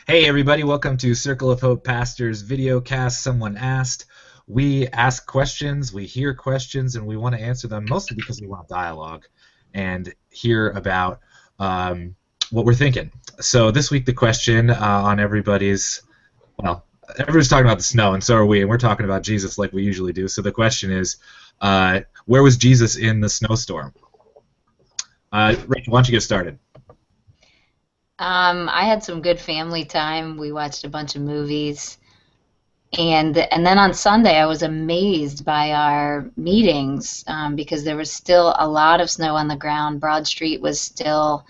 Hey everybody, welcome to Circle of Hope Pastors video cast. Someone asked. We ask questions, we hear questions, and we want to answer them mostly because we want dialogue and hear about what we're thinking. So this week the question on everybody's talking about the snow, and so are we, and we're talking about Jesus like we usually do. So the question is, where was Jesus in the snowstorm? Rachel, why don't you get started? I had some good family time. We watched a bunch of movies. And then on Sunday, I was amazed by our meetings because there was still a lot of snow on the ground. Broad Street was still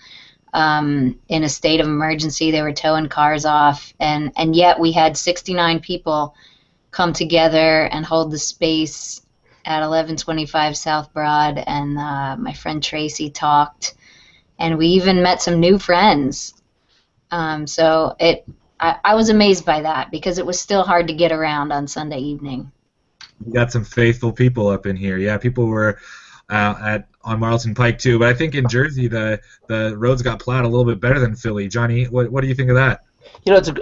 in a state of emergency. They were towing cars off. And yet we had 69 people come together and hold the space at 1125 South Broad. And my friend Tracy talked. And we even met some new friends. I was amazed by that because it was still hard to get around on Sunday evening. We got some faithful people up in here. Yeah, people were on Marlton Pike too, but I think in Jersey the roads got plowed a little bit better than Philly. Johnny, what do you think of that?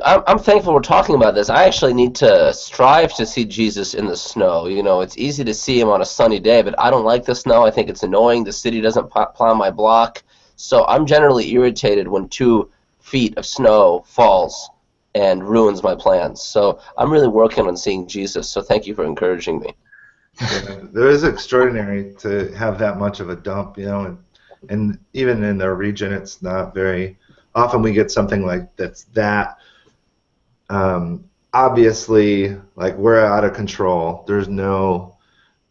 I'm thankful we're talking about this. I actually need to strive to see Jesus in the snow. It's easy to see him on a sunny day, but I don't like the snow. I think it's annoying. The city doesn't plow my block. So I'm generally irritated when 2 feet of snow falls and ruins my plans. So I'm really working on seeing Jesus. So thank you for encouraging me. Yeah, there is extraordinary to have that much of a dump, and even in our region, it's not very often we get something like that. Obviously, like we're out of control. There's no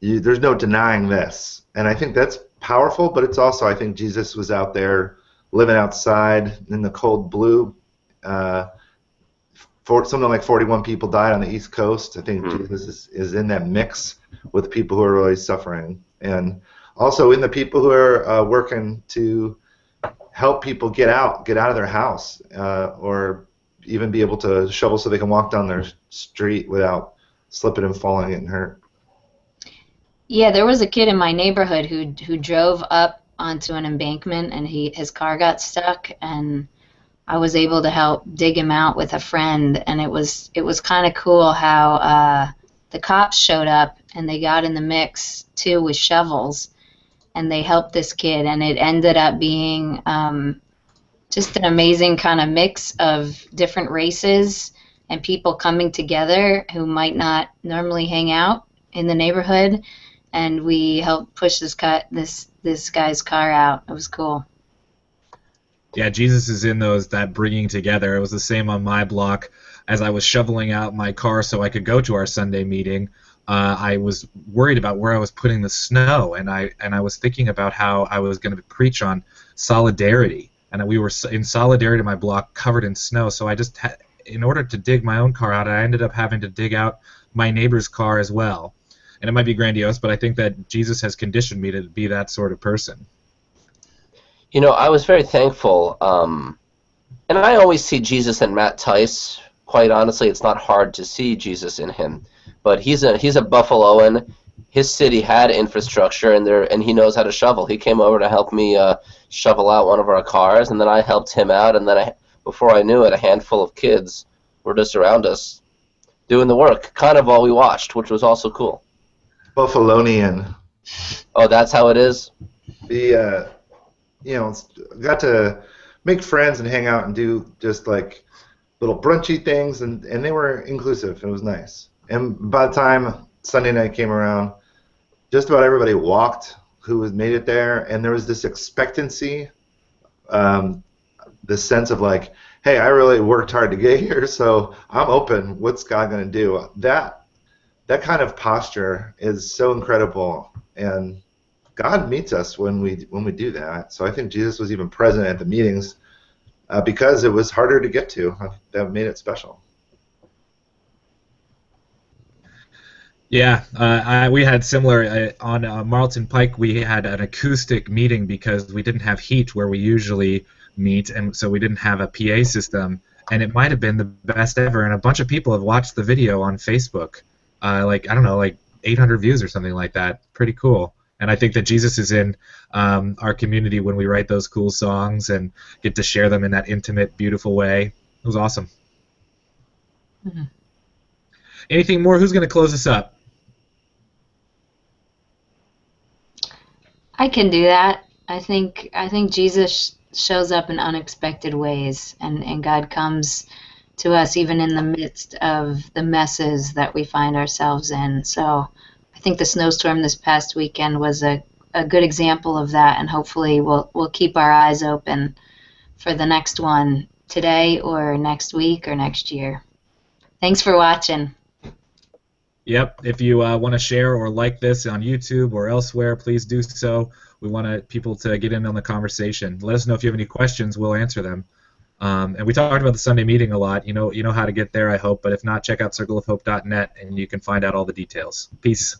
denying this, and I think that's powerful. But it's also, I think Jesus was out there living outside in the cold blue. Something like 41 people died on the East Coast. I think Jesus is in that mix with people who are really suffering, and also in the people who are working to help people get out of their house, or even be able to shovel so they can walk down their street without slipping and falling and getting hurt. Yeah, there was a kid in my neighborhood who drove up onto an embankment and his car got stuck, and I was able to help dig him out with a friend, and it was kind of cool how the cops showed up and they got in the mix too with shovels, and they helped this kid, and it ended up being just an amazing kind of mix of different races and people coming together who might not normally hang out in the neighborhood, and we helped push this guy's car out. It was cool. Yeah, Jesus is in that bringing together. It was the same on my block. As I was shoveling out my car so I could go to our Sunday meeting, I was worried about where I was putting the snow, and I was thinking about how I was going to preach on solidarity, and that we were in solidarity. My block covered in snow, so in order to dig my own car out, I ended up having to dig out my neighbor's car as well. And it might be grandiose, but I think that Jesus has conditioned me to be that sort of person. I was very thankful, and I always see Jesus in Matt Tice. Quite honestly, it's not hard to see Jesus in him, but he's a Buffaloan. His city had infrastructure, and he knows how to shovel. He came over to help me shovel out one of our cars, and then I helped him out, and then before I knew it, a handful of kids were just around us doing the work, kind of while we watched, which was also cool. Buffalonian. Oh, that's how it is? Got to make friends and hang out and do just like little brunchy things, and they were inclusive. It was nice. And by the time Sunday night came around, just about everybody walked who had made it there, and there was this expectancy, this sense of like, hey, I really worked hard to get here, so I'm open. What's God going to do? That kind of posture is so incredible, and God meets us when we do that. So I think Jesus was even present at the meetings because it was harder to get to. That made it special. Yeah, we had similar on Marlton Pike. We had an acoustic meeting because we didn't have heat where we usually meet, and so we didn't have a PA system. And it might have been the best ever. And a bunch of people have watched the video on Facebook. I don't know, like 800 views or something like that. Pretty cool. And I think that Jesus is in our community when we write those cool songs and get to share them in that intimate, beautiful way. It was awesome. Anything more? Who's going to close us up? I can do that. I think Jesus shows up in unexpected ways, and God comes to us even in the midst of the messes that we find ourselves in. So I think the snowstorm this past weekend was a good example of that, and hopefully we'll keep our eyes open for the next one today or next week or next year. Thanks for watching. Yep. If you want to share or like this on YouTube or elsewhere, please do so. We want people to get in on the conversation. Let us know if you have any questions. We'll answer them. And we talked about the Sunday meeting a lot. You know how to get there, I hope. But if not, check out circleofhope.net and you can find out all the details. Peace.